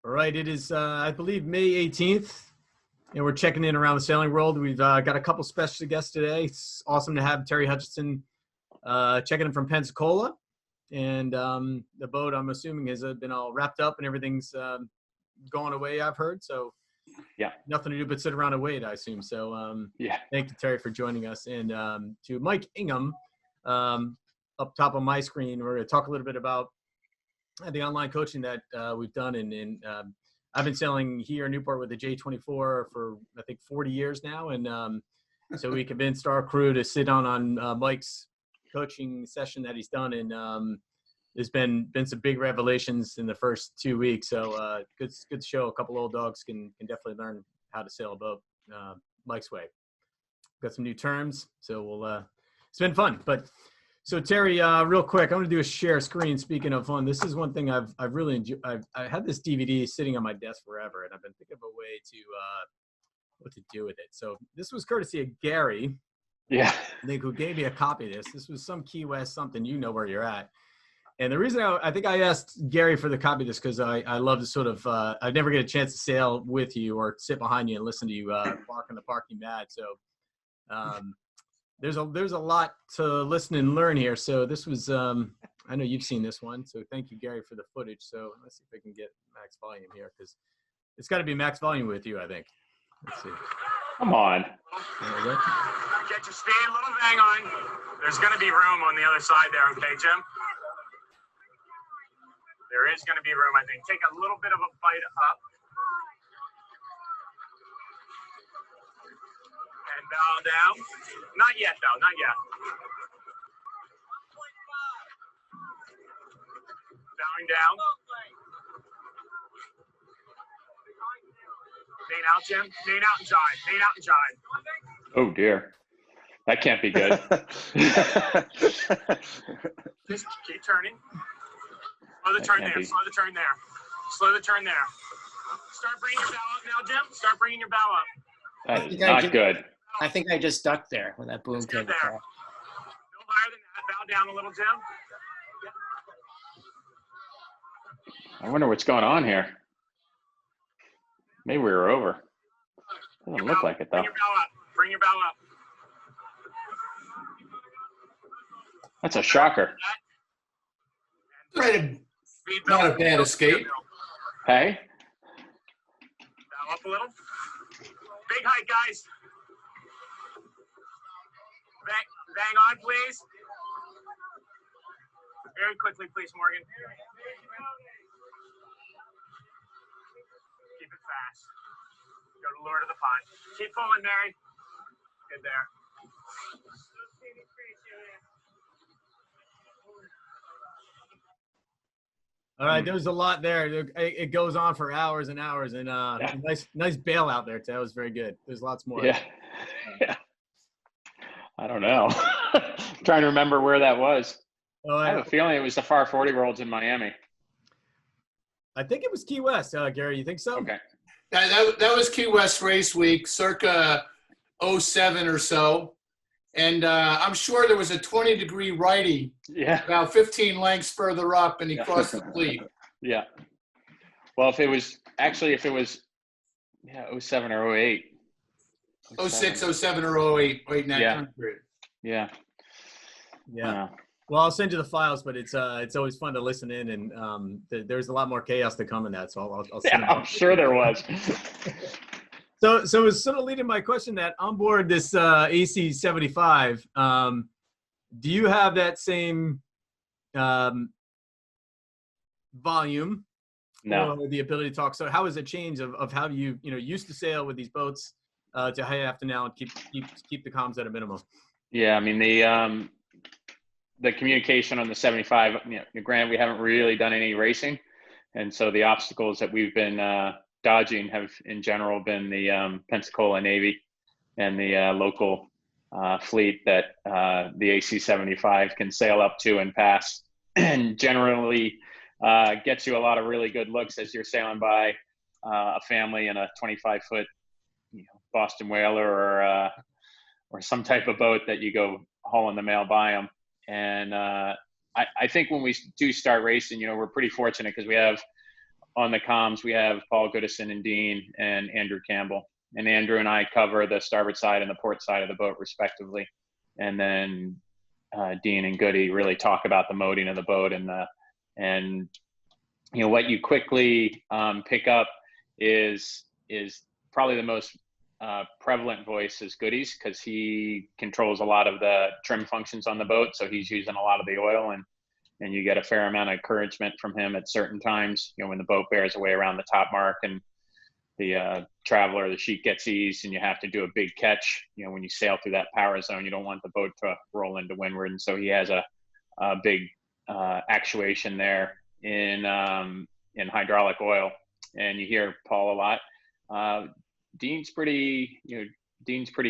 All right, it is, I believe, May 18th, and we're checking in around the sailing world. We've got a couple special guests today. It's awesome to have Terry Hutchinson checking in from Pensacola. And the boat, I'm assuming, has been all wrapped up and everything's going away, I've heard. So yeah, nothing to do but sit around and wait, I assume. So yeah, thank you, Terry, for joining us. And to Mike Ingham, up top on my screen, we're going to talk a little bit about the online coaching that we've done. And I've been sailing here in Newport with the J24 for, I think, 40 years now. And so we convinced our crew to sit down on Mike's coaching session that he's done. And there's been some big revelations in the first 2 weeks. So good show. A couple old dogs can definitely learn how to sail a boat Mike's way. Got some new terms. So it's been fun. But so Terry, real quick, I'm going to do a share screen. Speaking of fun, this is one thing I've really enjoyed. I had this DVD sitting on my desk forever, and I've been thinking of a way to what to do with it. So this was courtesy of Gary. yeah. I think who gave me a copy of this. This was some Key West something. You know where you're at. And the reason I think I asked Gary for the copy of this because I love to sort of I never get a chance to sail with you or sit behind you and listen to you bark in the parking mad. So. There's a lot to listen and learn here. So this was, I know you've seen this one. So thank you, Gary, for the footage. So let's see if I can get max volume here because it's got to be max volume with you, I think. Let's see. Come on. There we go. Get your speed, a little hang on. There's going to be room on the other side there, okay, Jim? There is going to be room, I think. Take a little bit of a bite up. And bow down. Not yet, though. Not yet. Bowing down. Main out, Jim. Main out and jive. Main out and jive. Oh dear, that can't be good. Just keep turning. Slow the turn there. Slow the turn there. Slow the turn there. Start bringing your bow up now, Jim. Start bringing your bow up. That is not good. I think I just ducked there when that boom came there. across. No higher than that. Bow down a little, Jim. I wonder what's going on here. Maybe we were over. Doesn't look like it though. Bring your bow up. Bring your bow up. That's a shocker. Not a bad escape. Hey. Bow up a little. Big height, guys. Bang on, please. Very quickly, please, Morgan. Keep it fast. Go to lure to the pond. Keep pulling, Mary. Good there. All right, there's a lot there. It goes on for hours and hours, and Yeah. nice bail out there. That was very good. There's lots more. Yeah. Yeah. I don't know. Trying to remember where that was. Oh, I have a feeling it was the Farr 40 Worlds in Miami. I think it was Key West, Gary. You think so? Okay. That was Key West Race Week, circa 07 or so. And I'm sure there was a 20-degree righty Yeah. about 15 lengths further up, and he crossed the fleet. Yeah. Well, if it was 07 or 08. 06, 07, or 08, right in that Yeah. time period. Yeah. Yeah. Well, I'll send you the files, but it's always fun to listen in, and there's a lot more chaos to come in that. So I'll send Yeah, I'm sure there was. So it's sort of leading my question that on board this AC75, do you have that same volume? No. Or the ability to talk? So how has it changed of how you used to sail with these boats to how you have to now keep the comms at a minimum? Yeah, I mean the communication on the 75. Granted, we haven't really done any racing, and so the obstacles that we've been dodging have in general been the Pensacola Navy and the local fleet that the AC75 can sail up to and pass, and generally gets you a lot of really good looks as you're sailing by a family in a 25-foot Boston whaler or some type of boat that you go hauling the mail by them. And I think when we do start racing, we're pretty fortunate because we have on the comms, we have Paul Goodison and Dean and Andrew Campbell. And Andrew and I cover the starboard side and the port side of the boat, respectively. And then Dean and Goody really talk about the moding of the boat and what you quickly pick up is probably the most prevalent voice is Goody's, because he controls a lot of the trim functions on the boat. So he's using a lot of the oil, and you get a fair amount of encouragement from him at certain times, when the boat bears away around the top mark and the traveler, the sheet gets eased and you have to do a big catch. When you sail through that power zone, you don't want the boat to roll into windward. And so he has a big actuation there in hydraulic oil. And you hear Paul a lot. Dean's pretty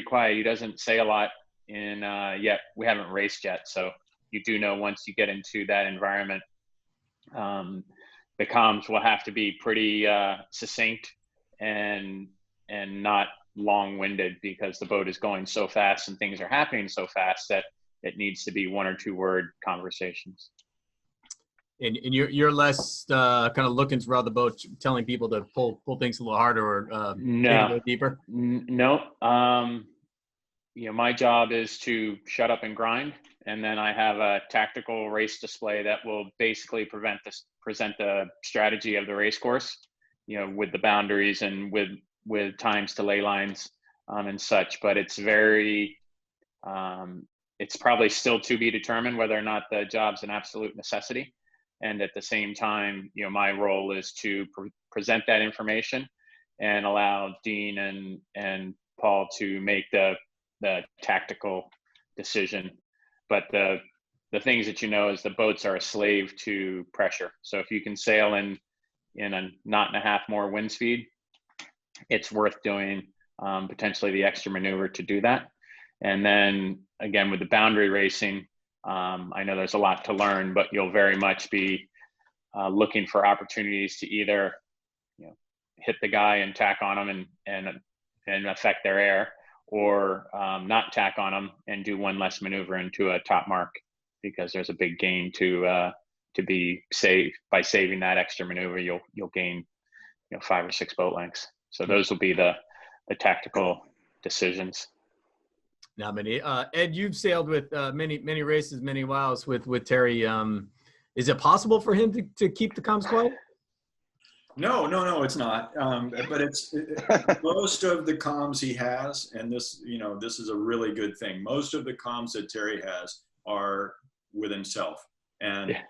quiet. He doesn't say a lot yet. We haven't raced yet. So you do know once you get into that environment, the comms will have to be pretty succinct and not long-winded, because the boat is going so fast and things are happening so fast that it needs to be 1 or 2 word conversations. And you're less kind of looking throughout the boat, telling people to pull things a little harder or maybe a little deeper? No. My job is to shut up and grind. And then I have a tactical race display that will basically present the strategy of the race course, with the boundaries and with times to lay lines and such. But it's it's probably still to be determined whether or not the job's an absolute necessity. And at the same time, my role is to present that information and allow Dean and Paul to make the tactical decision. But the things that is the boats are a slave to pressure. So if you can sail in a knot and a half more wind speed, it's worth doing potentially the extra maneuver to do that. And then again, with the boundary racing, I know there's a lot to learn, but you'll very much be looking for opportunities to either hit the guy and tack on them and affect their air, or not tack on them and do one less maneuver into a top mark, because there's a big gain to be saved. By saving that extra maneuver, you'll gain 5 or 6 boat lengths. So those will be the tactical decisions. Now, Ed, you've sailed with many races, many wows with Terry. Is it possible for him to keep the comms quiet? No, it's not. But it's most of the comms he has, and this is a really good thing. Most of the comms that Terry has are with himself. And yeah.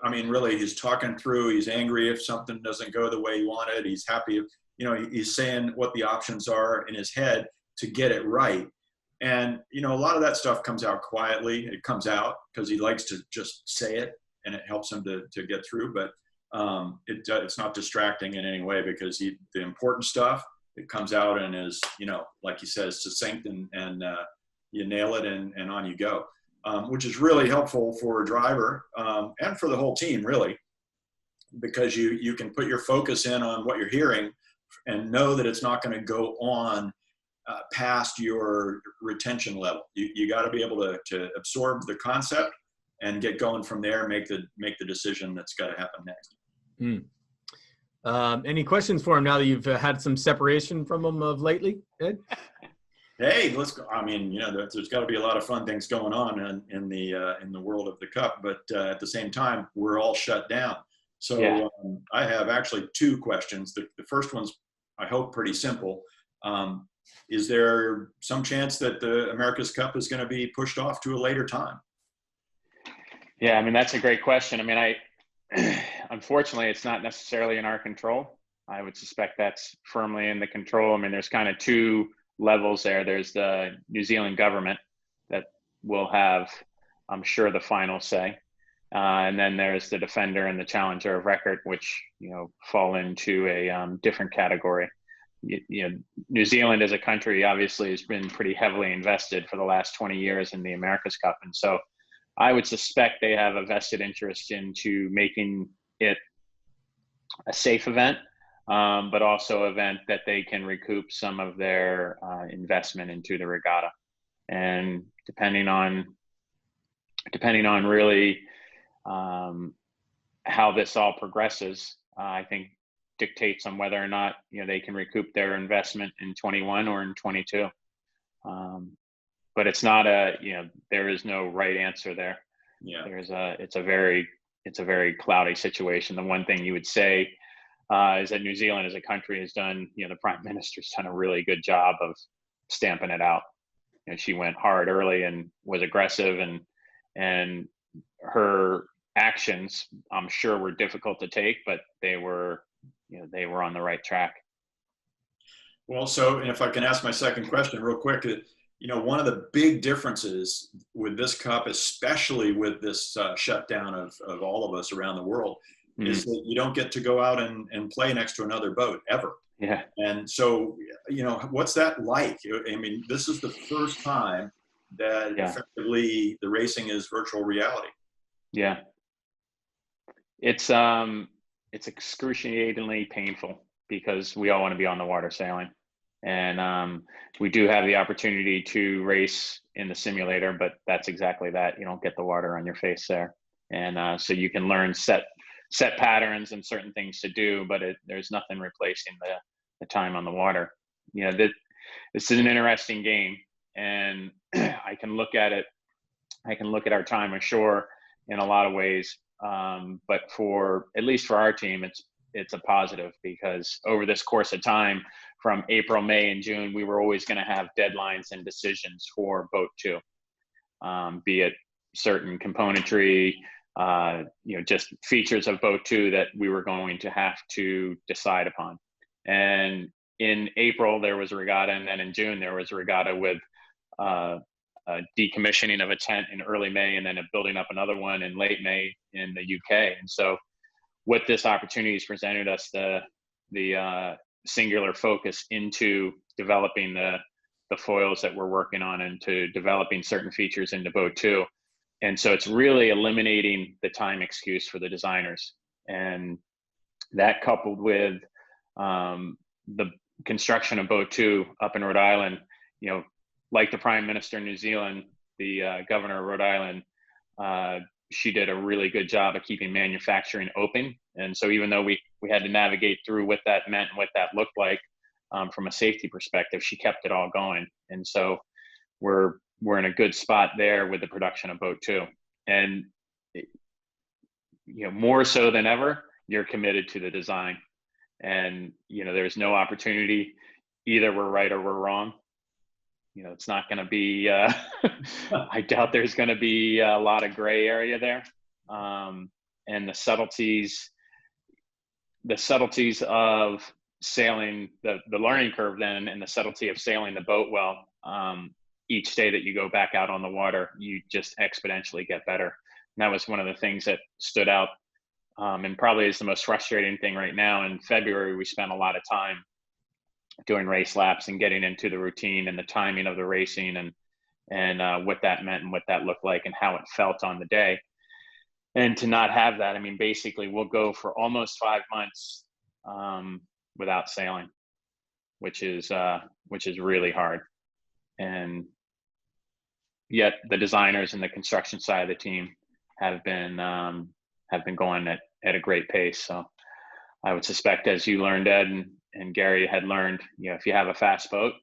I mean, really, he's talking through, he's angry if something doesn't go the way he wanted. He's happy if, he's saying what the options are in his head to get it right. And, a lot of that stuff comes out quietly. It comes out because he likes to just say it, and it helps him to get through. But it's not distracting in any way, because the important stuff, it comes out and is, like he says, succinct and you nail it and on you go, which is really helpful for a driver and for the whole team, really, because you can put your focus in on what you're hearing and know that it's not going to go on past your retention level. You got to be able to absorb the concept and get going from there, make the decision that's got to happen next. Any questions for him now that you've had some separation from him of lately, Ed? Hey, let's go. I mean, there's got to be a lot of fun things going on in the world of the Cup, but at the same time, we're all shut down. So yeah. I have actually 2 questions. The first one's, I hope, pretty simple. Is there some chance that the America's Cup is going to be pushed off to a later time? Yeah, I mean, that's a great question. I mean, unfortunately, it's not necessarily in our control. I would suspect that's firmly in the control. I mean, there's kind of 2 levels there. There's the New Zealand government that will have, I'm sure, the final say. And then there's the defender and the challenger of record, which, fall into a different category. New Zealand as a country obviously has been pretty heavily invested for the last 20 years in the America's Cup. And so I would suspect they have a vested interest into making it a safe event, but also an event that they can recoup some of their investment into the regatta. And depending on really how this all progresses, I think dictates on whether or not, they can recoup their investment in 21 or in 22. But it's not there is no right answer there. Yeah. It's a very cloudy situation. The one thing you would say is that New Zealand as a country has done, the Prime Minister's done a really good job of stamping it out. She went hard early and was aggressive, and her actions, I'm sure, were difficult to take, but they were on the right track. Well, so, and if I can ask my second question real quick, one of the big differences with this cup, especially with this shutdown of all of us around the world, is that you don't get to go out and play next to another boat ever. Yeah. And so, what's that like? I mean, this is the first time that effectively the racing is virtual reality. Yeah. It's excruciatingly painful because we all want to be on the water sailing. And we do have the opportunity to race in the simulator, but that's exactly that. You don't get the water on your face there. And so you can learn set patterns and certain things to do, but there's nothing replacing the time on the water. This is an interesting game, and I can look at our time ashore in a lot of ways. But at least for our team, it's a positive, because over this course of time, from April, May, and June, we were always going to have deadlines and decisions for Boat 2, be it certain componentry, just features of Boat 2 that we were going to have to decide upon. And in April, there was a regatta, and then in June, there was a regatta with decommissioning of a tent in early May, and then building up another one in late May in the UK. And so what this opportunity has presented us, the singular focus into developing the foils that we're working on, and to developing certain features into Boat 2. And so it's really eliminating the time excuse for the designers. And that, coupled with the construction of Boat 2 up in Rhode Island, like the Prime Minister in New Zealand, the Governor of Rhode Island, she did a really good job of keeping manufacturing open. And so even though we had to navigate through what that meant and what that looked like from a safety perspective, she kept it all going. And so we're in a good spot there with the production of Boat 2. And more so than ever, you're committed to the design. And there's no opportunity, either we're right or we're wrong. It's not going to be, I doubt there's going to be a lot of gray area there. And the subtleties of sailing, the learning curve then, and the subtlety of sailing the boat well, each day that you go back out on the water, you just exponentially get better. And that was one of the things that stood out, and probably is the most frustrating thing right now. In February, we spent a lot of time doing race laps and getting into the routine and the timing of the racing, and what that meant and what that looked like and how it felt on the day. And to not have that, I mean, basically we'll go for almost 5 months without sailing, which is really hard. And yet the designers and the construction side of the team have been going at a great pace. So I would suspect, as you learned, Ed, and Gary had learned, if you have a fast boat,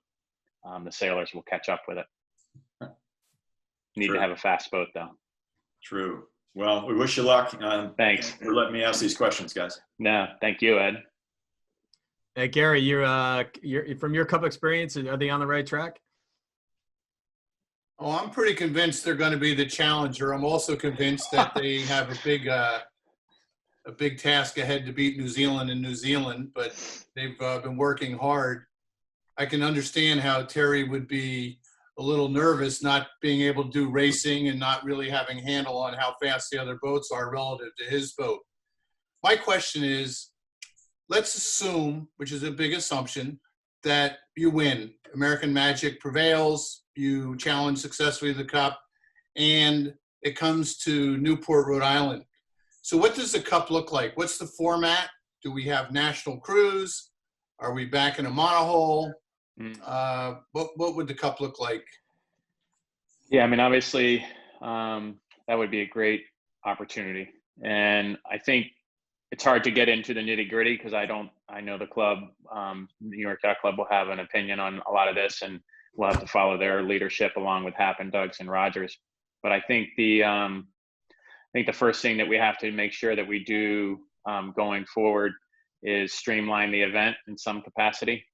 the sailors will catch up with it. You need to have a fast boat, though. True. Well, we wish you luck. Thanks for letting me ask these questions, guys. No, thank you, Ed. Hey, Gary, you're from your cup experience, are they on the right track? Oh, I'm pretty convinced they're going to be the challenger. I'm also convinced that they have a big task ahead to beat New Zealand in New Zealand, but they've been working hard. I can understand how Terry would be a little nervous not being able to do racing and not really having a handle on how fast the other boats are relative to his boat. My question is, let's assume, which is a big assumption, that you win. American Magic prevails, you challenge successfully the Cup, and it comes to Newport, Rhode Island. So what does the Cup look like? What's the format? Do we have national cruise? Are we back in a monohull? What would the Cup look like? Yeah, I mean, obviously, that would be a great opportunity. And I think it's hard to get into the nitty gritty because I know the club, New York Yacht Club, will have an opinion on a lot of this, and we'll have to follow their leadership along with Happen, Doug's, and Rogers. But I think the first thing that we have to make sure that we do going forward is streamline the event in some capacity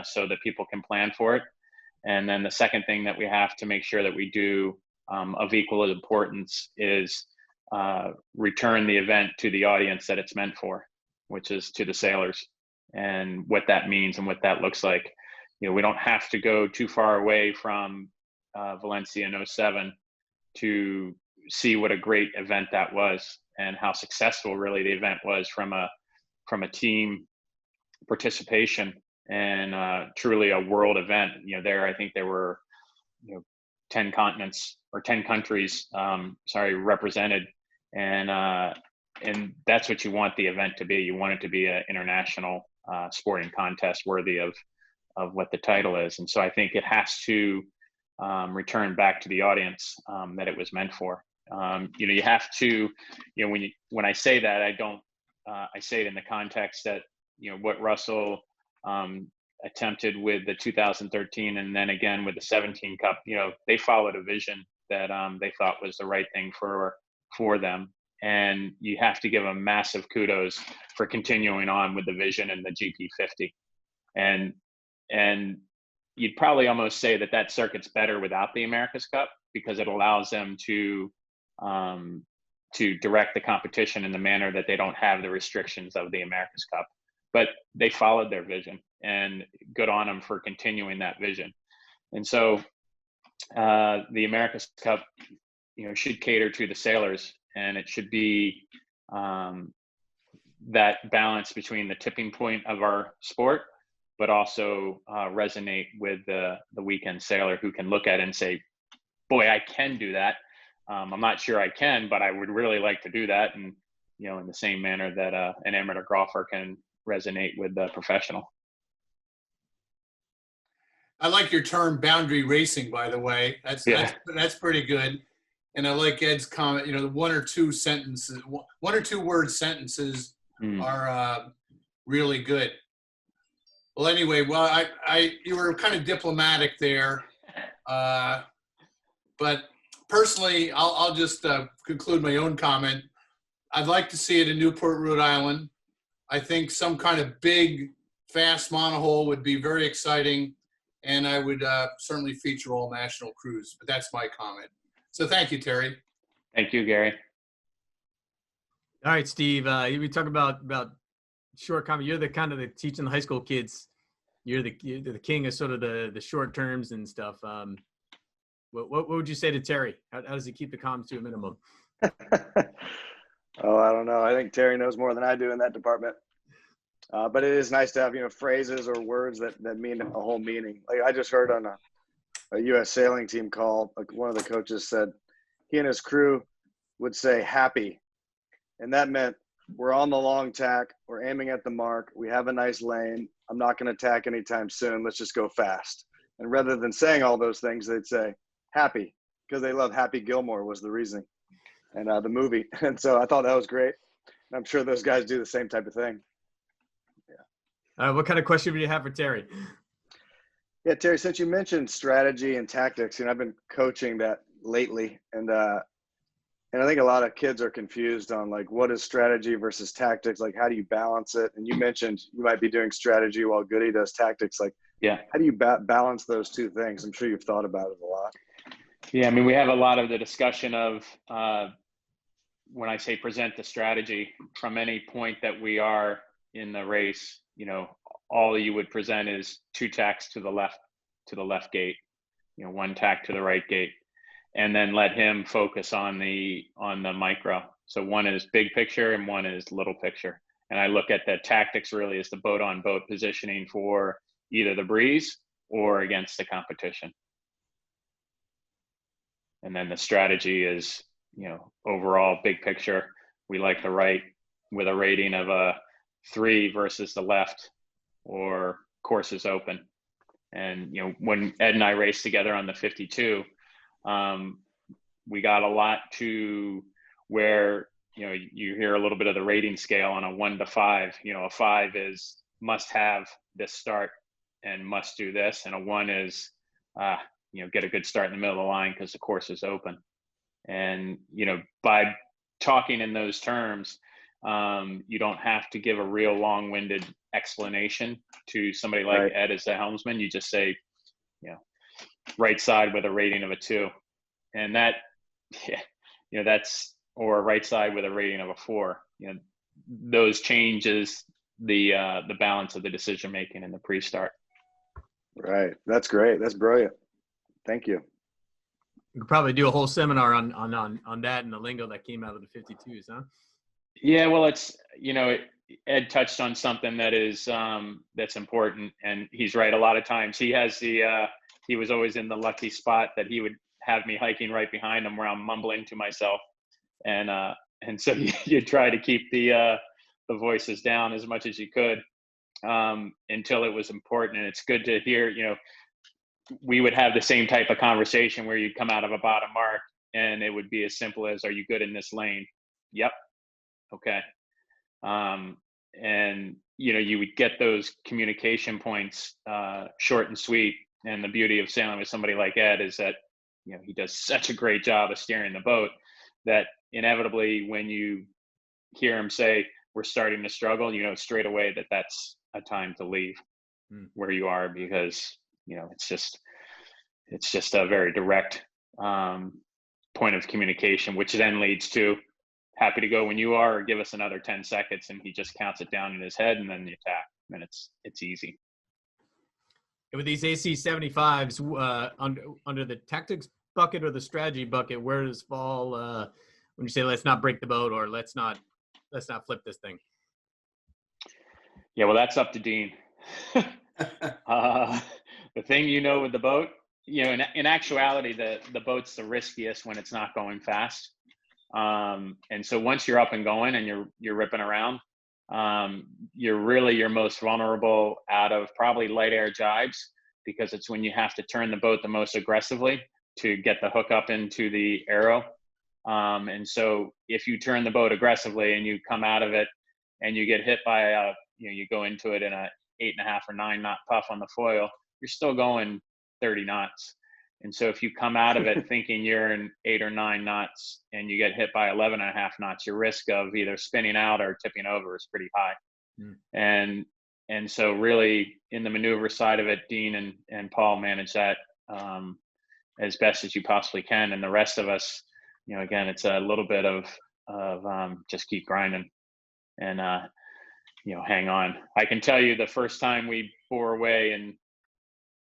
so that people can plan for it. And then the second thing that we have to make sure that we do of equal importance is return the event to the audience that it's meant for, which is to the sailors, and what that means and what that looks like. You know, we don't have to go too far away from Valencia in 07 to see what a great event that was and how successful really the event was from a team participation and truly a world event. You know, I think there were 10 continents or 10 countries represented, and that's what you want the event to be. You want it to be an international sporting contest worthy of what the title is. And so I think it has to return back to the audience that it was meant for. You have to, when I say that, I say it in the context that, what Russell attempted with the 2013 and then again with the 17 Cup, they followed a vision that they thought was the right thing for them. And you have to give them massive kudos for continuing on with the vision and the GP50. And you'd probably almost say that circuit's better without the America's Cup, because it allows them to direct the competition in the manner that they don't have the restrictions of the America's Cup. But they followed their vision, and good on them for continuing that vision. And so the America's Cup, should cater to the sailors, and it should be that balance between the tipping point of our sport, but also resonate with the weekend sailor who can look at it and say, boy, I can do that. I'm not sure I can, but I would really like to do that. And, in the same manner that an amateur golfer can resonate with the professional. I like your term boundary racing, by the way. That's pretty good. And I like Ed's comment, the one or two word sentences are really good. Well, anyway, you were kind of diplomatic there. But personally, I'll just conclude my own comment. I'd like to see it in Newport, Rhode Island. I think some kind of big, fast monohull would be very exciting, and I would certainly feature all national crews. But that's my comment. So thank you, Terry. Thank you, Gary. All right, Steve. We talk about short comment. You're the teaching the high school kids. You're the king of sort of the short terms and stuff. What would you say to Terry? How does he keep the comms to a minimum? Oh, I don't know. I think Terry knows more than I do in that department. But it is nice to have, phrases or words that mean a whole meaning. Like I just heard on a U.S. sailing team call, like one of the coaches said he and his crew would say happy. And that meant we're on the long tack. We're aiming at the mark. We have a nice lane. I'm not going to tack anytime soon. Let's just go fast. And rather than saying all those things, they'd say happy, because they love Happy Gilmore was the reasoning, and the movie. And so I thought that was great. And I'm sure those guys do the same type of thing. Yeah. What kind of question do you have for Terry? Yeah, Terry, since you mentioned strategy and tactics, I've been coaching that lately, and I think a lot of kids are confused on like what is strategy versus tactics. Like, how do you balance it? And you mentioned you might be doing strategy while Goody does tactics. Like, yeah, how do you balance those two things? I'm sure you've thought about it a lot. Yeah, I mean, we have a lot of the discussion of when I say present the strategy from any point that we are in the race. All you would present is two tacks to the left gate, one tack to the right gate, and then let him focus on the micro. So one is big picture and one is little picture. And I look at the tactics really as the boat on boat positioning for either the breeze or against the competition. And then the strategy is, overall big picture. We like the right with a rating of a 3 versus the left, or courses open. And, when Ed and I raced together on the 52, we got a lot to where you know, you hear a little bit of the rating scale on a 1 to 5. You know, a 5 is must have this start and must do this, and a 1 is, you know, get a good start in the middle of the line because the course is open. And, you know, by talking in those terms, you don't have to give a real long-winded explanation to somebody like Ed as the helmsman. You just say, you know, right side with a rating of a 2, and that, yeah, you know, that's, or right side with a rating of a 4. You know, those changes the balance of the decision making in the pre-start. Right. That's great. That's brilliant. Thank you. We could probably do a whole seminar on that and the lingo that came out of the 52s, huh? Yeah, well, it's, you know, Ed touched on something that is that's important, and he's right. A lot of times he has he was always in the lucky spot that he would have me hiking right behind him where I'm mumbling to myself, and so you try to keep the voices down as much as you could until it was important. And it's good to hear, you know, we would have the same type of conversation where you'd come out of a bottom mark and it would be as simple as, are you good in this lane? Yep. Okay. And, you know, you would get those communication points short and sweet. And the beauty of sailing with somebody like Ed is that, you know, he does such a great job of steering the boat that inevitably when you hear him say, we're starting to struggle, you know straight away that that's a time to leave where you are, because, you know, it's just a very direct point of communication, which then leads to happy to go when you are, or give us another 10 seconds, and he just counts it down in his head, and then the attack, and it's easy. And with these AC75s, under the tactics bucket or the strategy bucket, where does fall when you say let's not break the boat, or let's not flip this thing? Yeah, well, that's up to Dean. The thing, you know, with the boat, you know, in actuality, the boat's the riskiest when it's not going fast. And so once you're up and going and you're ripping around, you're really your most vulnerable out of probably light air jibes, because it's when you have to turn the boat the most aggressively to get the hook up into the arrow. And so if you turn the boat aggressively and you come out of it and you get hit by you go into it in a 8.5 or 9 knot puff on the foil, you're still going 30 knots. And so if you come out of it thinking you're in 8 or 9 knots and you get hit by 11.5 knots, your risk of either spinning out or tipping over is pretty high. And so really in the maneuver side of it, Dean and Paul manage that as best as you possibly can. And the rest of us, you know, again, it's a little bit of just keep grinding and, you know, hang on. I can tell you the first time we bore away in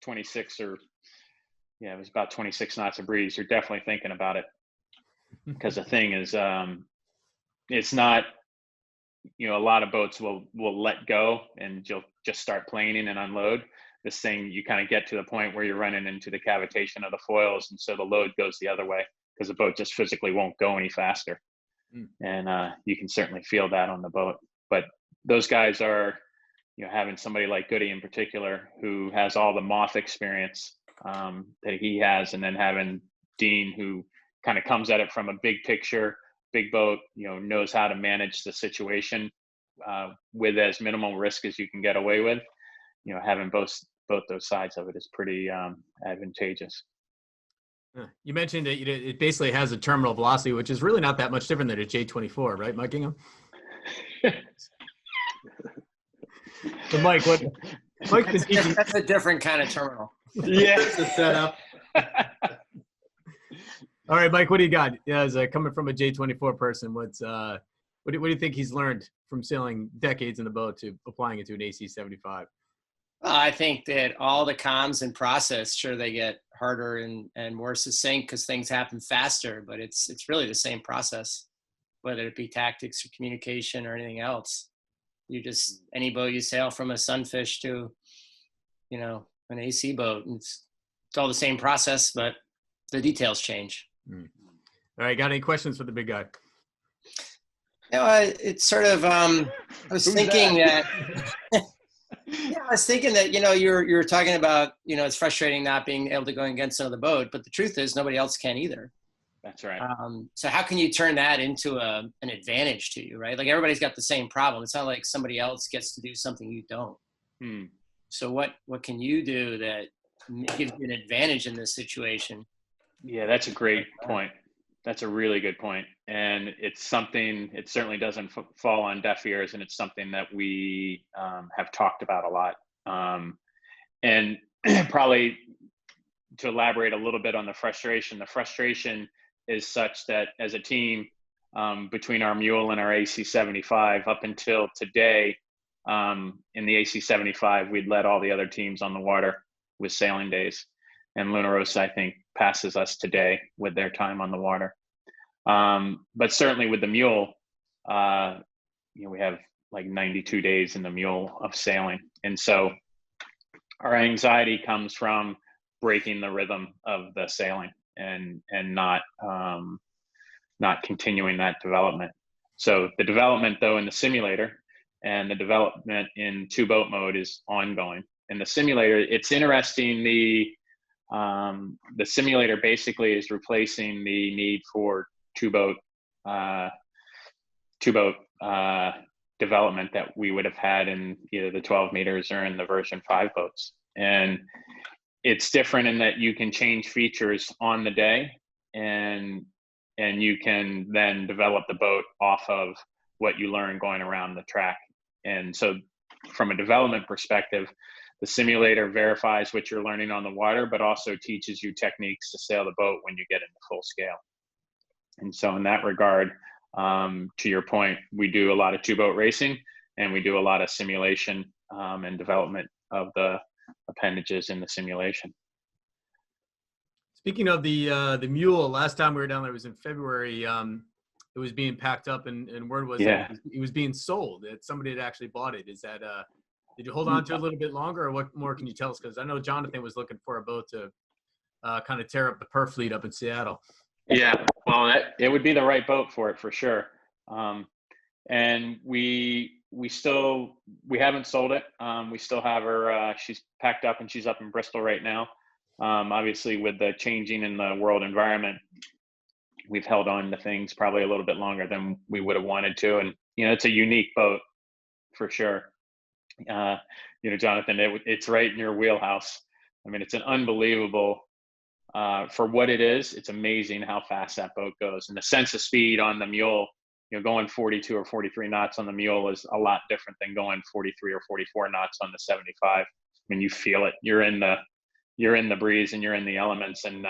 26 or, yeah, it was about 26 knots of breeze, you're definitely thinking about it, because the thing is, it's not, you know, a lot of boats will let go and you'll just start planing and unload. This thing, you kind of get to the point where you're running into the cavitation of the foils, and so the load goes the other way because the boat just physically won't go any faster. And you can certainly feel that on the boat. But those guys are, you know, having somebody like Goody in particular who has all the moth experience that he has, and then having Dean who kind of comes at it from a big picture, big boat, you know, knows how to manage the situation with as minimal risk as you can get away with. You know, having both those sides of it is pretty advantageous. You mentioned that it basically has a terminal velocity, which is really not that much different than a J24, right, Mike Ingham? So Mike, that's a different kind of terminal. Yeah, it's a setup. All right, Mike, what do you got? Yeah, as coming from a J24 person, what do you think he's learned from sailing decades in the boat to applying it to an AC75? I think that all the comms and process, sure, they get harder and more succinct because things happen faster, but it's really the same process, whether it be tactics or communication or anything else. You just, any boat you sail, from a sunfish to, you know, an AC boat, it's all the same process, but the details change. All right, got any questions for the big guy? No, it's sort of, I was thinking that yeah, I was thinking that, you know, you're talking about, you know, it's frustrating not being able to go against another boat, but the truth is nobody else can either. That's right. So how can you turn that into an advantage to you, right? Like everybody's got the same problem. It's not like somebody else gets to do something you don't. So what can you do that gives you an advantage in this situation? Yeah, that's a great point. That's a really good point. And it's something, it certainly doesn't fall on deaf ears, and it's something that we have talked about a lot. And probably to elaborate a little bit on the frustration is such that as a team, between our mule and our AC75 up until today, in the AC75, we'd led all the other teams on the water with sailing days. And Luna Rossa, I think, passes us today with their time on the water. But certainly with the mule, we have like 92 days in the mule of sailing. And so our anxiety comes from breaking the rhythm of the sailing and not continuing that development. So the development though in the simulator and the development in two boat mode is ongoing. In the simulator, it's interesting. The simulator basically is replacing the need for two boat development that we would have had in either the 12 meters or in the version 5 boats. And it's different in that you can change features on the day, and you can then develop the boat off of what you learn going around the track. And so from a development perspective, the simulator verifies what you're learning on the water, but also teaches you techniques to sail the boat when you get into full scale. And so in that regard, to your point, we do a lot of two boat racing, and we do a lot of simulation and development of the appendages in the simulation. Speaking of the mule, last time we were down there was in February. It was being packed up, and word was it was being sold. That somebody had actually bought it. Is that did you hold on to it a little bit longer, or what more can you tell us? Because I know Jonathan was looking for a boat to kind of tear up the Perf fleet up in Seattle. Yeah, well, it would be the right boat for it for sure. And we haven't sold it. We still have her. She's packed up and she's up in Bristol right now. Obviously, with the changing in the world environment, we've held on to things probably a little bit longer than we would have wanted to. And it's a unique boat for sure. Jonathan, it's right in your wheelhouse. I mean, it's an unbelievable. For what it is, it's amazing how fast that boat goes. And the sense of speed on the mule, going 42 or 43 knots on the mule is a lot different than going 43 or 44 knots on the 75. I mean, you feel it. You're in the breeze and you're in the elements, and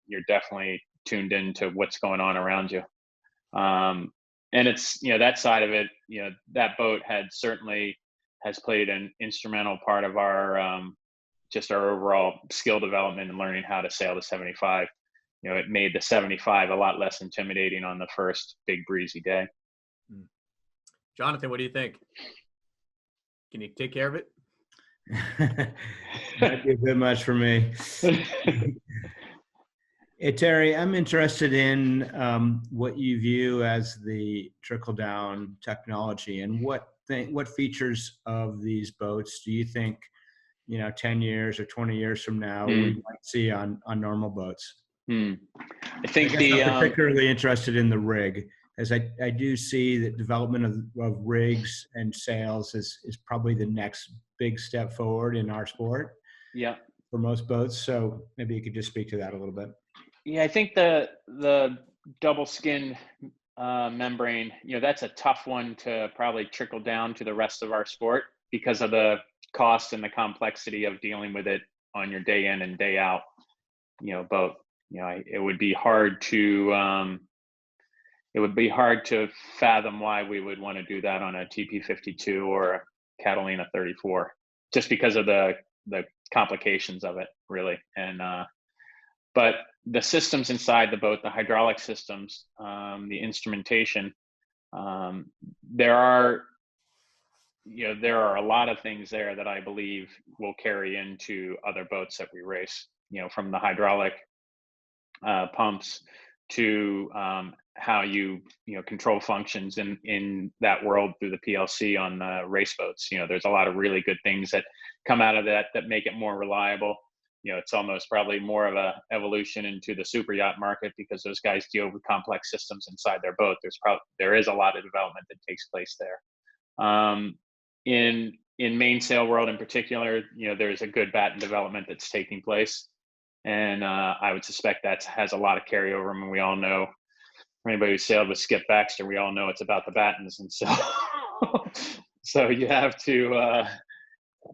you're definitely tuned into what's going on around you. And it's, that side of it, that boat has played an instrumental part of our just our overall skill development and learning how to sail the 75. It made the 75 a lot less intimidating on the first big breezy day. Jonathan, what do you think? Can you take care of it? Might be a bit much for me. Hey, Terry, I'm interested in what you view as the trickle-down technology, and what features of these boats do you think 10 years or 20 years from now we might see on normal boats? I think I'm particularly interested in the rig, as I do see that development of rigs and sails is probably the next big step forward in our sport. Yeah. For most boats. So maybe you could just speak to that a little bit. Yeah, I think the double skin membrane, that's a tough one to probably trickle down to the rest of our sport because of the cost and the complexity of dealing with it on your day in and day out, boat. It would be hard to fathom why we would want to do that on a TP52 or a Catalina 34, just because of the complications of it, really. And but the systems inside the boat, the hydraulic systems, the instrumentation, there are a lot of things there that I believe will carry into other boats that we race, from the hydraulic pumps to how you control functions in that world through the PLC on the race boats. There's a lot of really good things that come out of that make it more reliable. it's almost probably more of a evolution into the super yacht market because those guys deal with complex systems inside their boat. There is a lot of development that takes place there. In mainsail world in particular, there's a good batten development that's taking place. And I would suspect that has a lot of carryover. I mean, we all know, for anybody who sailed with Skip Baxter, we all know it's about the battens. And so, so you have to,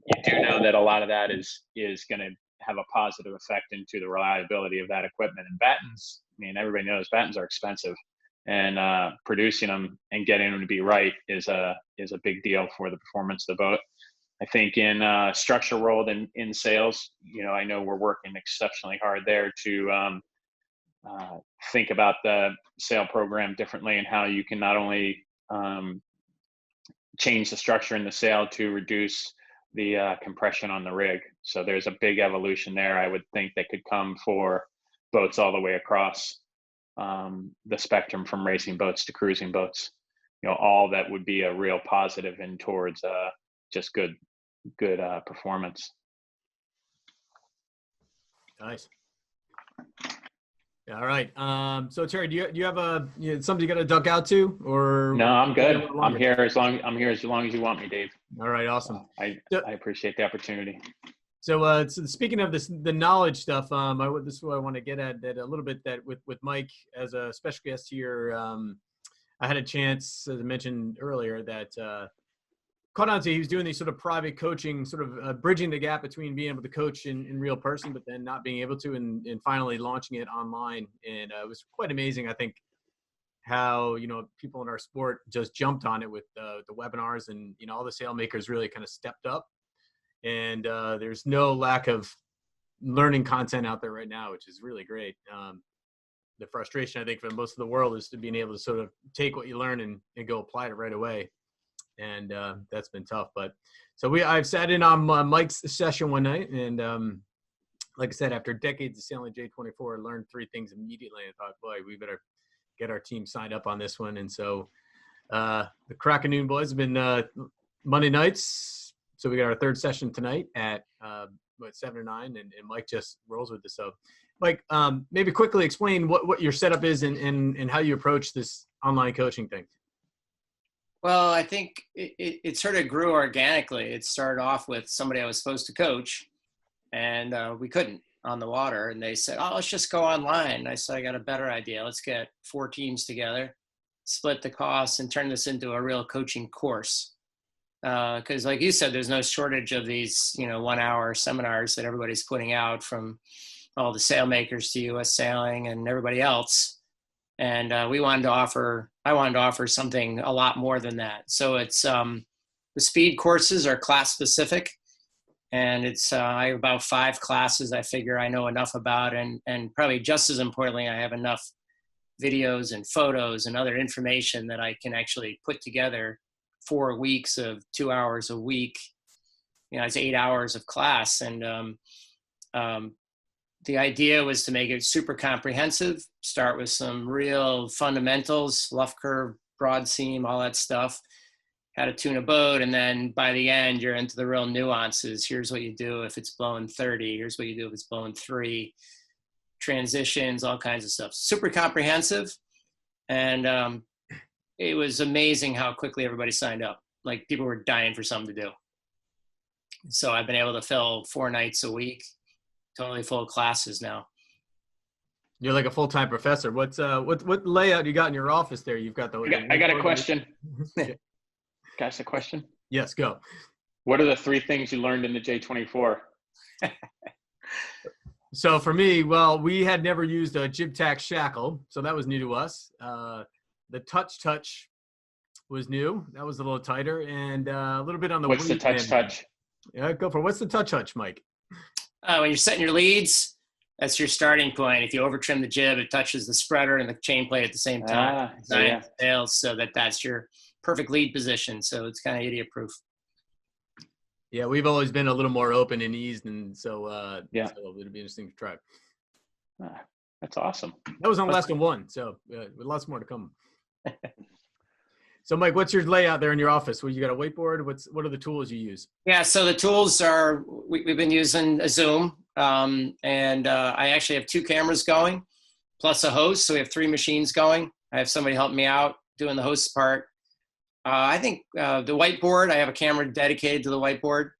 you do know that a lot of that is going to have a positive effect into the reliability of that equipment. And battens, I mean, everybody knows battens are expensive, and producing them and getting them to be right is a big deal for the performance of the boat. I think in structure world and in sales, I know we're working exceptionally hard there to think about the sail program differently and how you can not only change the structure in the sail to reduce the compression on the rig. So there's a big evolution there, I would think, that could come for boats all the way across the spectrum from racing boats to cruising boats. All that would be a real positive and towards just good performance. Nice. All right. So Terry, do you have something you got to duck out to, or? No, I'm good. I'm here as long as you want me, Dave. All right. Awesome. I appreciate the opportunity. So, speaking of the knowledge stuff, this is what I want to get at that a little bit, that with Mike as a special guest here, I had a chance, as I mentioned earlier, that caught on to, he was doing these sort of private coaching, sort of bridging the gap between being able to coach in real person, but then not being able to, and finally launching it online. And it was quite amazing, I think, how, people in our sport just jumped on it with the webinars, and, all the sail makers really kind of stepped up. And there's no lack of learning content out there right now, which is really great. The frustration, I think, for most of the world is to being able to sort of take what you learn and go apply it right away. And that's been tough. But so I've sat in on Mike's session one night, and like I said, after decades of sailing J24, I learned 3 things immediately. I thought, boy, we better get our team signed up on this one. And so the Crack of Noon boys have been Monday nights. So we got our 3rd session tonight at 7 or 9, and Mike just rolls with this. So Mike, maybe quickly explain what your setup is and how you approach this online coaching thing. Well, I think it sort of grew organically. It started off with somebody I was supposed to coach, and we couldn't on the water. And they said, oh, let's just go online. And I said, I got a better idea. Let's get 4 teams together, split the costs, and turn this into a real coaching course. Because like you said, there's no shortage of these, 1-hour seminars that everybody's putting out, from all the sail makers to U.S. Sailing and everybody else. And I wanted to offer something a lot more than that. So it's the speed courses are class specific, and it's I have about 5 classes I figure I know enough about, and probably just as importantly, I have enough videos and photos and other information that I can actually put together 4 weeks of 2 hours a week. It's 8 hours of class, and the idea was to make it super comprehensive, start with some real fundamentals, luff curve, broad seam, all that stuff, how to tune a boat. And then by the end, you're into the real nuances. Here's what you do if it's blowing 30. Here's what you do if it's blowing 3. Transitions, all kinds of stuff. Super comprehensive. And it was amazing how quickly everybody signed up. Like, people were dying for something to do. So I've been able to fill 4 nights a week. Totally full classes now. You're like a full-time professor. What layout you got in your office there? You've got I got a question. Can I ask a question? Yes, go. What are the 3 things you learned in the J24? So for me, well, we had never used a jib tack shackle, so that was new to us. The touch was new. That was a little tighter, and a little bit on the. What's the touch? Yeah, go for it. What's the touch, Mike? When you're setting your leads, that's your starting point. If you over trim the jib, it touches the spreader and the chain plate at the same time. So that's your perfect lead position. So it's kind of idiot proof. Yeah, we've always been a little more open and eased, and so so it'll be interesting to try. That's awesome. That was on lesson 1, so with lots more to come. So Mike, what's your layout there in your office? Well, you got a whiteboard. What are the tools you use? Yeah, so the tools are, we've been using a Zoom, and I actually have 2 cameras going, plus a host. So we have 3 machines going. I have somebody helping me out doing the host part. I think the whiteboard, I have a camera dedicated to the whiteboard.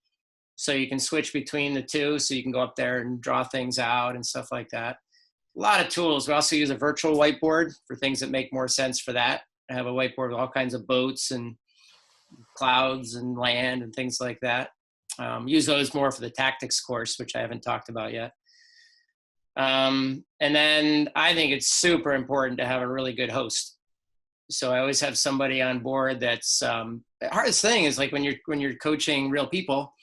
So you can switch between the 2. So you can go up there and draw things out and stuff like that. A lot of tools. We also use a virtual whiteboard for things that make more sense for that. I have a whiteboard with all kinds of boats and clouds and land and things like that. Use those more for the tactics course, which I haven't talked about yet. And then I think it's super important to have a really good host. So I always have somebody on board that's, the hardest thing is like when you're coaching real people,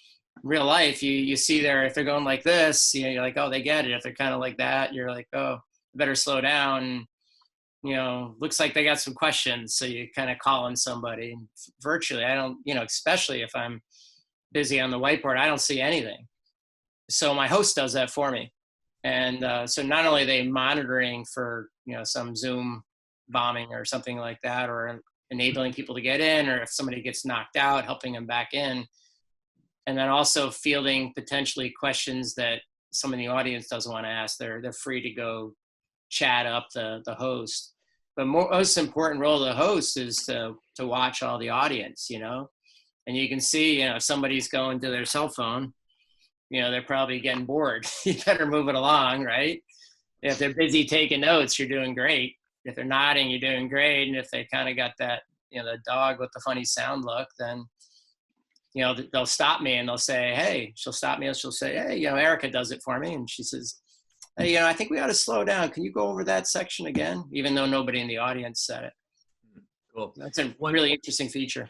real life, you see if they're going like this, you're like, oh, they get it. If they're kind of like that, you're like, oh, better slow down. Looks like they got some questions. So you kind of call on somebody. And virtually, I don't, especially if I'm busy on the whiteboard, I don't see anything. So my host does that for me. And so not only are they monitoring for, some Zoom bombing or something like that, or enabling people to get in, or if somebody gets knocked out, helping them back in. And then also fielding potentially questions that some in the audience doesn't want to ask. They're free to go chat up the host. But most important role of the host is to watch all the audience, and you can see, if somebody's going to their cell phone, they're probably getting bored. You better move it along, right? If they're busy taking notes, you're doing great. If they're nodding, you're doing great. And if they kind of got that, the dog with the funny sound look, then, they'll stop me and they'll say, hey, she'll stop me and she'll say, hey, Erica does it for me. And she says, hey, I think we ought to slow down. Can you go over that section again? Even though nobody in the audience said it. Cool. That's a really interesting feature.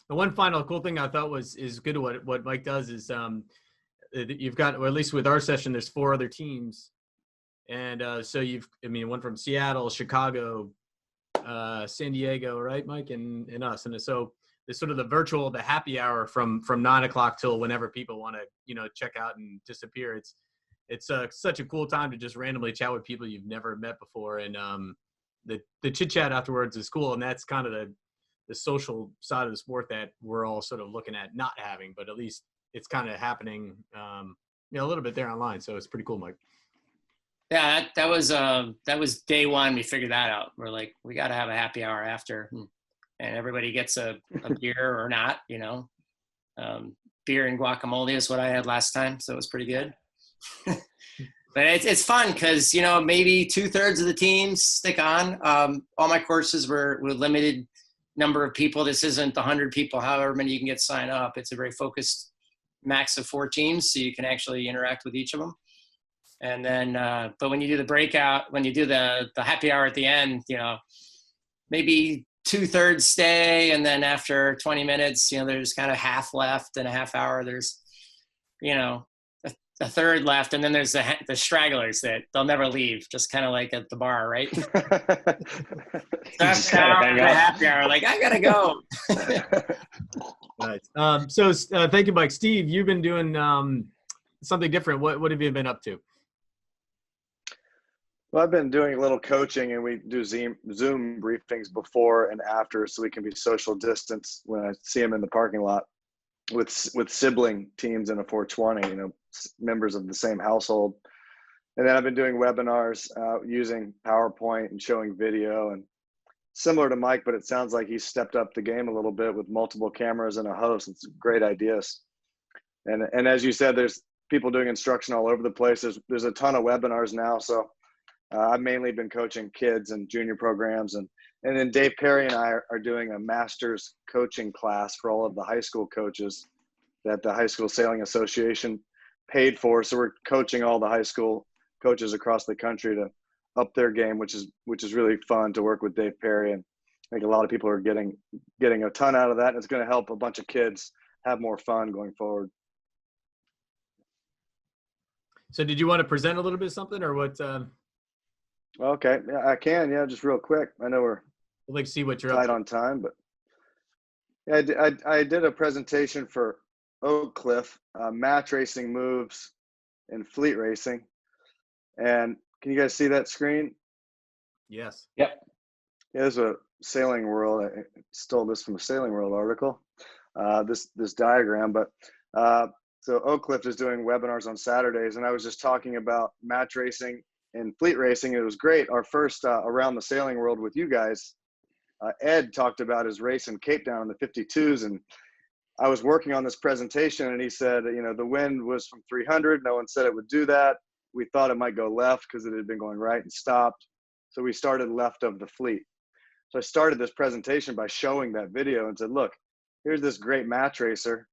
The one final cool thing I thought is good what Mike does is you've got, or at least with our session, there's 4 other teams. And so one from Seattle, Chicago, San Diego, right, Mike, and us. And so it's sort of the happy hour from 9 o'clock till whenever people want to, check out and disappear. It's such a cool time to just randomly chat with people you've never met before. And the chit chat afterwards is cool. And that's kind of the social side of the sport that we're all sort of looking at not having, but at least it's kind of happening, a little bit there online. So it's pretty cool, Mike. Yeah, that was day one. We figured that out. We're like, we got to have a happy hour after, and everybody gets a beer or not, beer and guacamole is what I had last time. So it was pretty good. But it's fun because, maybe 2/3 of the teams stick on. All my courses were limited number of people. This isn't 100 people, however many you can get signed up. It's a very focused max of 4 teams, so you can actually interact with each of them. And then, but when you do the breakout, when you do the happy hour at the end, maybe 2/3 stay. And then after 20 minutes, there's kind of half left in a half hour. There's, a third left. And then there's the stragglers that they'll never leave, just kind of like at the bar, right? That's a happy hour. Like, I got to go. Nice. So thank you, Mike. Steve, you've been doing something different. What have you been up to? Well, I've been doing a little coaching, and we do Zoom briefings before and after, so we can be social distance when I see them in the parking lot with sibling teams in a 420, members of the same household. And then I've been doing webinars using PowerPoint and showing video, and similar to Mike, but it sounds like he's stepped up the game a little bit with multiple cameras and a host. It's great ideas. And as you said, there's people doing instruction all over the place. There's a ton of webinars now. So I've mainly been coaching kids and junior programs. And then Dave Perry and I are doing a master's coaching class for all of the high school coaches that the High School Sailing Association paid for. So we're coaching all the high school coaches across the country to up their game, which is really fun to work with Dave Perry. And I think a lot of people are getting a ton out of that. And it's going to help a bunch of kids have more fun going forward. So did you want to present a little bit of something or what? Okay. Yeah, I can. Yeah, just real quick. I know we're like to see what you're tight up to. on time, but yeah, I did a presentation for Oak Cliff, match racing moves in fleet racing. And can you guys see that screen? Yes. Yep. Yeah, there's a Sailing World. I stole this from a Sailing World article. This diagram, but so Oak Cliff is doing webinars on Saturdays, and I was just talking about match racing and fleet racing. It was great. Our first around the sailing world with you guys. Ed talked about his race in Cape Town in the 52s, and I was working on this presentation, and he said, you know, the wind was from 300. No one said it would do that. We thought it might go left because it had been going right and stopped. So we started left of the fleet. So I started this presentation by showing that video and said, look, here's this great match racer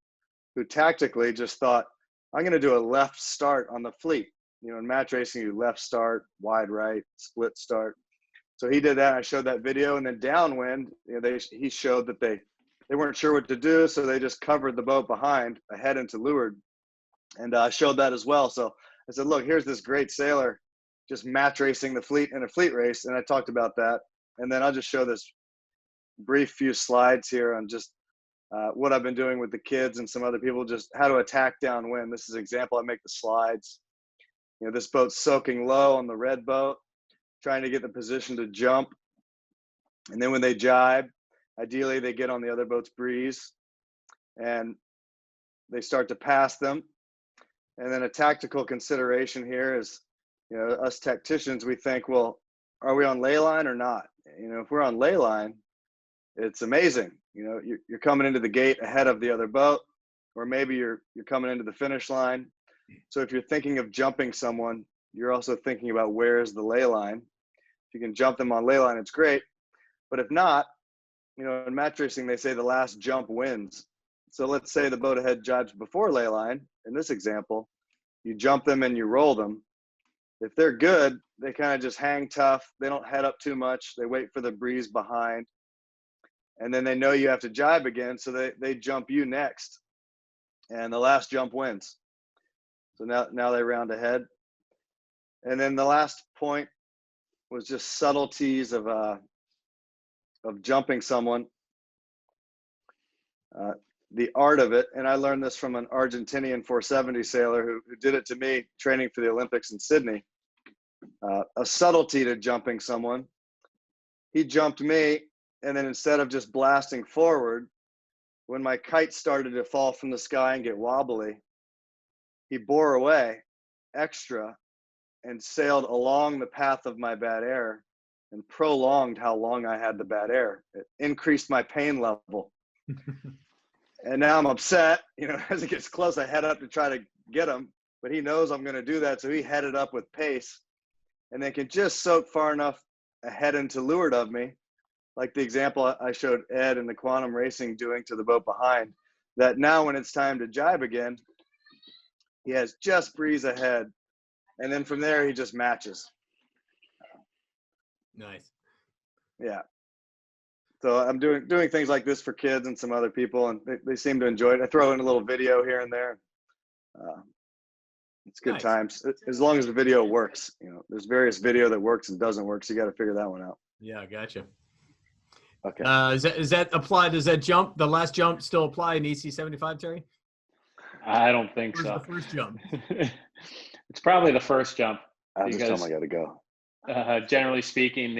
who tactically just thought, I'm going to do a left start on the fleet. You know, in match racing, you left start, wide right, split start. So he did that. I showed that video, and then downwind, you know, he showed that they weren't sure what to do, so they just covered the boat behind, ahead into leeward, and I showed that as well. So I said, look, here's this great sailor just match racing the fleet in a fleet race, and I talked about that. And then I'll just show this brief few slides here on just what I've been doing with the kids and some other people, just how to attack downwind. This is an example. I make the slides. You know, this boat's soaking low on the red boat, trying to get the position to jump. And then when they jibe, ideally they get on the other boat's breeze and they start to pass them. And then a tactical consideration here is, you know, us tacticians, we think, well, are we on ley line or not? You know, if we're on ley line, it's amazing. You know, you're coming into the gate ahead of the other boat, or maybe you're coming into the finish line. So if you're thinking of jumping someone, you're also thinking about where is the ley line. If you can jump them on ley line, it's great. But if not, you know, in match racing, they say the last jump wins. So let's say the boat ahead jibes before ley line. In this example, you jump them and you roll them. If they're good, they kind of just hang tough. They don't head up too much. They wait for the breeze behind. And then they know you have to jibe again, so they jump you next. And the last jump wins. So now they round ahead. And then the last point was just subtleties of jumping someone. The art of it, and I learned this from an Argentinian 470 sailor who did it to me training for the Olympics in Sydney. A subtlety to jumping someone. He jumped me, and then instead of just blasting forward, when my kite started to fall from the sky and get wobbly, he bore away extra and sailed along the path of my bad air and prolonged how long I had the bad air. It increased my pain level. And now I'm upset, you know, as it gets close, I head up to try to get him, but he knows I'm going to do that. So he headed up with pace and then can just soak far enough ahead into leeward of me. Like the example I showed Ed in the quantum racing doing to the boat behind, that now when it's time to jibe again, he has just breeze ahead. And then from there, he just matches. Nice. Yeah. So I'm doing things like this for kids and some other people, and they seem to enjoy it. I throw in a little video here and there. It's good times, as long as the video works. You know, there's various video that works and doesn't work, so you got to figure that one out. Yeah, gotcha. Okay. Is that applied? Does that jump, the last jump, still apply in AC75, Terry? I don't think Where's so. the first jump? It's probably the first jump. I'll just tell him I got to go. Generally speaking,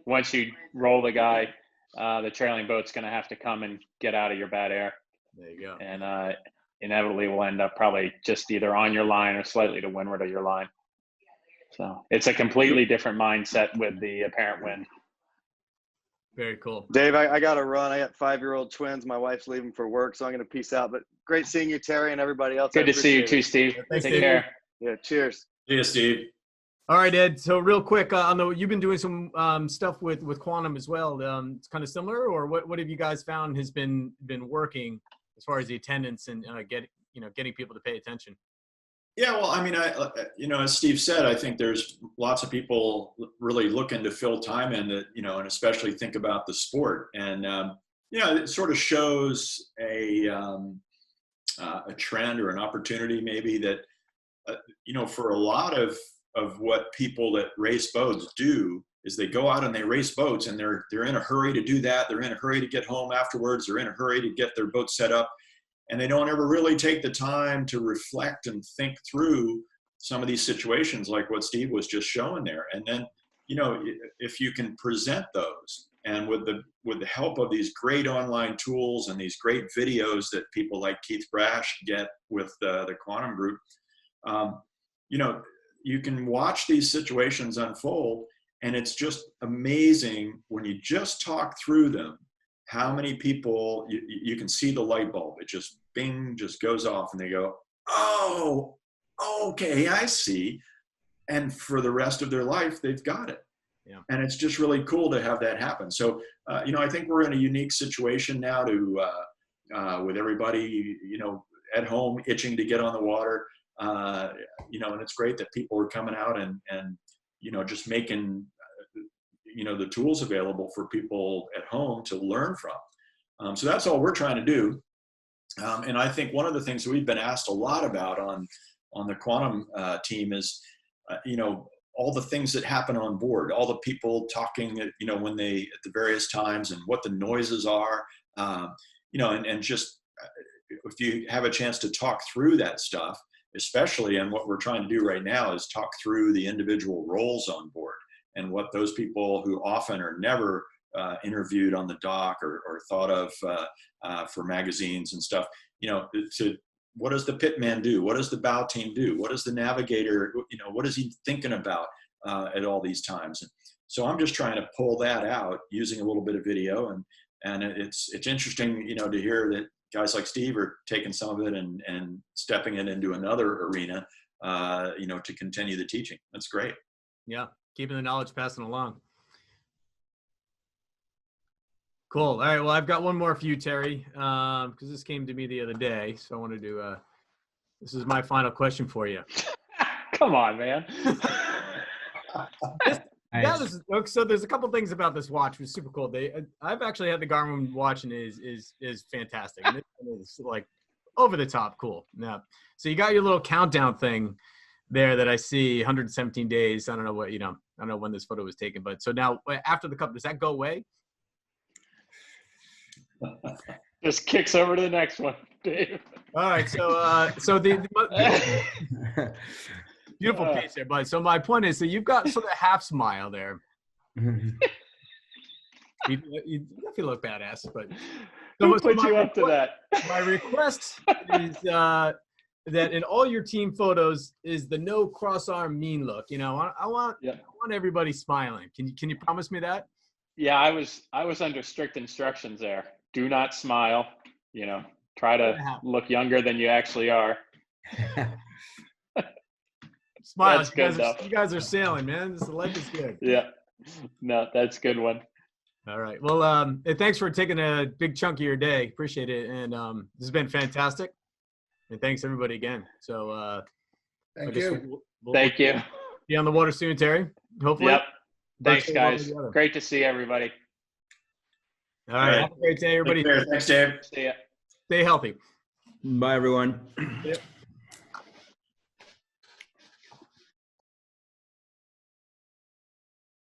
once you roll the guy, the trailing boat's going to have to come and get out of your bad air. There you go. And inevitably will end up probably just either on your line or slightly to windward of your line. So it's a completely different mindset with the apparent wind. Very cool. Dave, I got to run. I got 5-year-old twins. My wife's leaving for work, so I'm going to peace out. But great seeing you, Terry, and everybody else. Good to see you too, Steve. Thanks, Take Steve. care. Yeah, cheers. See you, Steve. All right, Ed. So real quick, you've been doing some stuff with quantum as well. It's kind of similar, or what have you guys found has been working as far as the attendance and getting people to pay attention? Yeah, well, I mean, as Steve said, I think there's lots of people really looking to fill time in that, and especially think about the sport. And, it sort of shows a trend or an opportunity maybe that, for a lot of what people that race boats do is they go out and they race boats and they're in a hurry to do that. They're in a hurry to get home afterwards. They're in a hurry to get their boat set up. And they don't ever really take the time to reflect and think through some of these situations like what Steve was just showing there. And then, if you can present those And with the help of these great online tools and these great videos that people like Keith Brash get with the Quantum Group, you know, you can watch these situations unfold, and it's just amazing when you just talk through them, how many people you can see the light bulb. It just bing, just goes off, and they go, oh, okay, I see. And for the rest of their life, they've got it. Yeah. And it's just really cool to have that happen. So, you know, I think we're in a unique situation now to, with everybody, you know, at home itching to get on the water, you know, and it's great that people are coming out and you know, just making, you know, the tools available for people at home to learn from. So that's all we're trying to do. And I think one of the things that we've been asked a lot about on the Quantum team is, you know, all the things that happen on board, all the people talking, you know, when they, at the various times, and what the noises are, you know, and just if you have a chance to talk through that stuff, especially, and what we're trying to do right now is talk through the individual roles on board and what those people who often are never interviewed on the dock or thought of for magazines and stuff, you know, to what does the pitman do? What does the bow team do? What does the navigator, you know, what is he thinking about at all these times? And so I'm just trying to pull that out using a little bit of video, and it's interesting, you know, to hear that guys like Steve are taking some of it and stepping it into another arena, you know, to continue the teaching. That's great. Yeah, keeping the knowledge, passing along. Cool. All right. Well, I've got one more for you, Terry, because this came to me the other day. So I wanted to, this is my final question for you. Come on, man. So there's a couple things about this watch which is super cool. I've actually had the Garmin watch, and is fantastic. And this one is like over the top cool. Yeah. So you got your little countdown thing there that I see, 117 days. I don't know what, you know, I don't know when this photo was taken, but so now after the cup, does that go away? Just kicks over to the next one, Dave. All right, so the beautiful piece there, bud. So my point is, so you've got sort of a half smile there. You definitely look badass, but who put you up to that? My request is that in all your team photos is the no cross arm mean look. You know, I want everybody smiling. Can you promise me that? Yeah, I was under strict instructions there. Do not smile, you know, try to look younger than you actually are. Smile. That's good, you guys are sailing, man. Life is good. Yeah. No, that's a good one. All right. Well, hey, thanks for taking a big chunk of your day. Appreciate it. And this has been fantastic. And thanks everybody again. So Thank you. Thank you. Be on the water soon, Terry. Hopefully. Yep. Thanks, guys. Great to see everybody. All right. Have a great day, everybody. Thanks, Dave. See ya. Stay healthy. Bye, everyone. Yep.